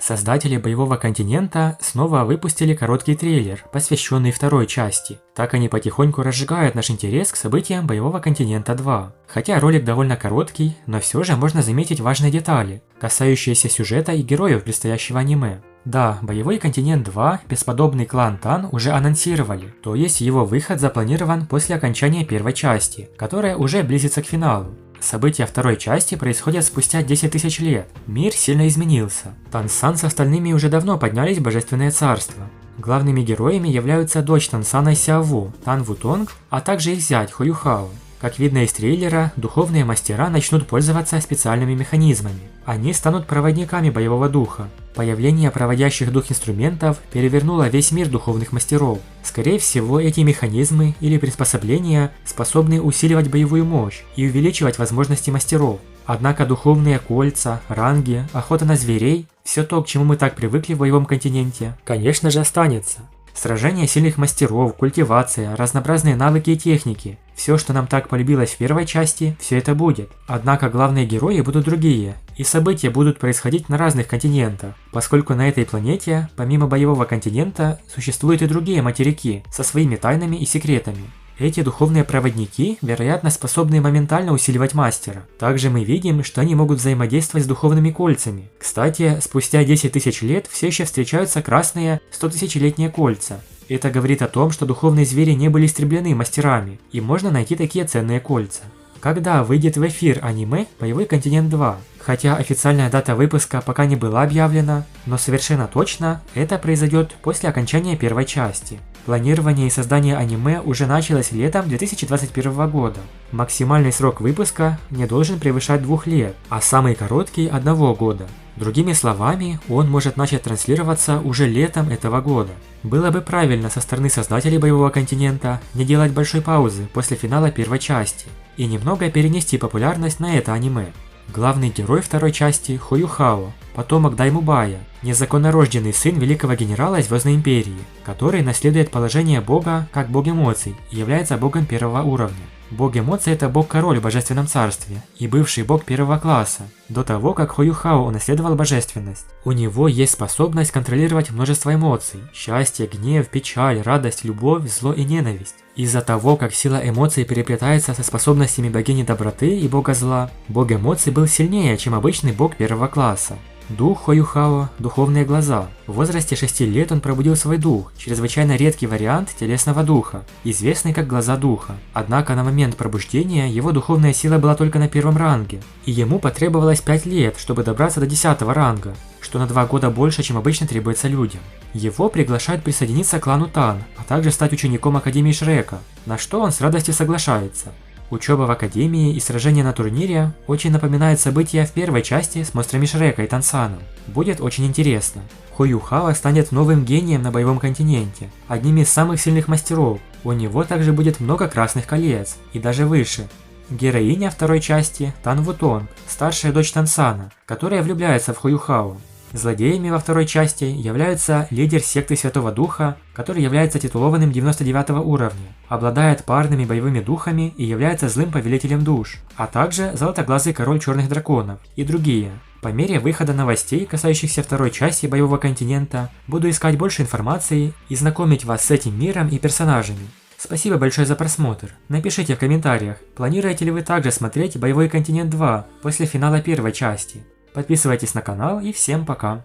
Создатели Боевого континента снова выпустили короткий трейлер, посвященный второй части. Так они потихоньку разжигают наш интерес к событиям Боевого континента 2. Хотя ролик довольно короткий, но все же можно заметить важные детали, касающиеся сюжета и героев предстоящего аниме. Да, Боевой континент 2 бесподобный клан Тан уже анонсировали, то есть его выход запланирован после окончания первой части, которая уже близится к финалу. События второй части происходят спустя 10 тысяч лет. Мир сильно изменился. Тансан с остальными уже давно поднялись в Божественное Царство. Главными героями являются дочь Тансана Сяову, Тан Вутонг, а также их зять Хуюхао. Как видно из трейлера, духовные мастера начнут пользоваться специальными механизмами. Они станут проводниками боевого духа. Появление проводящих дух инструментов перевернуло весь мир духовных мастеров. Скорее всего, эти механизмы или приспособления способны усиливать боевую мощь и увеличивать возможности мастеров. Однако духовные кольца, ранги, охота на зверей – все то, к чему мы так привыкли в Боевом континенте, конечно же останется. Сражения сильных мастеров, культивация, разнообразные навыки и техники. Все, что нам так полюбилось в первой части, все это будет. Однако главные герои будут другие, и события будут происходить на разных континентах, поскольку на этой планете, помимо Боевого континента, существуют и другие материки со своими тайнами и секретами. Эти духовные проводники, вероятно, способны моментально усиливать мастера. Также мы видим, что они могут взаимодействовать с духовными кольцами. Кстати, спустя 10 тысяч лет все еще встречаются красные 100-тысячелетние кольца. Это говорит о том, что духовные звери не были истреблены мастерами, и можно найти такие ценные кольца. Когда выйдет в эфир аниме «Боевой континент 2»? Хотя официальная дата выпуска пока не была объявлена, но совершенно точно это произойдет после окончания первой части. Планирование и создание аниме уже началось летом 2021 года. Максимальный срок выпуска не должен превышать 2 лет, а самый короткий – 1 года. Другими словами, он может начать транслироваться уже летом этого года. Было бы правильно со стороны создателей Боевого континента не делать большой паузы после финала первой части и немного перенести популярность на это аниме. Главный герой второй части – Хуюхао, потомок Даймубая, незаконнорожденный сын великого генерала Звездной Империи, который наследует положение бога как бог эмоций и является богом первого уровня. Бог эмоций – это бог-король в Божественном Царстве и бывший бог первого класса, до того, как Хуюхао унаследовал божественность. У него есть способность контролировать множество эмоций – счастье, гнев, печаль, радость, любовь, зло и ненависть. Из-за того, как сила эмоций переплетается со способностями богини доброты и бога зла, бог эмоций был сильнее, чем обычный бог первого класса. Дух Хуюхао – духовные глаза. В возрасте 6 лет он пробудил свой дух, чрезвычайно редкий вариант телесного духа, известный как глаза духа. Однако на момент пробуждения его духовная сила была только на 1-м ранге, и ему потребовалось 5 лет, чтобы добраться до 10-го ранга, что на 2 года больше, чем обычно требуется людям. Его приглашают присоединиться к клану Тан, а также стать учеником Академии Шрека, на что он с радостью соглашается. Учеба в Академии и сражение на турнире очень напоминают события в первой части с монстрами Шрека и Тансаном. Будет очень интересно. Хуюхао станет новым гением на Боевом континенте, одним из самых сильных мастеров. У него также будет много красных колец, и даже выше. Героиня второй части – Тан Вутонг, старшая дочь Тансана, которая влюбляется в Хуюхао. Злодеями во второй части являются лидер секты Святого Духа, который является титулованным 99 уровня, обладает парными боевыми духами и является злым повелителем душ, а также золотоглазый король черных драконов и другие. По мере выхода новостей, касающихся второй части Боевого континента, буду искать больше информации и знакомить вас с этим миром и персонажами. Спасибо большое за просмотр. Напишите в комментариях, планируете ли вы также смотреть Боевой континент 2 после финала первой части. Подписывайтесь на канал и всем пока.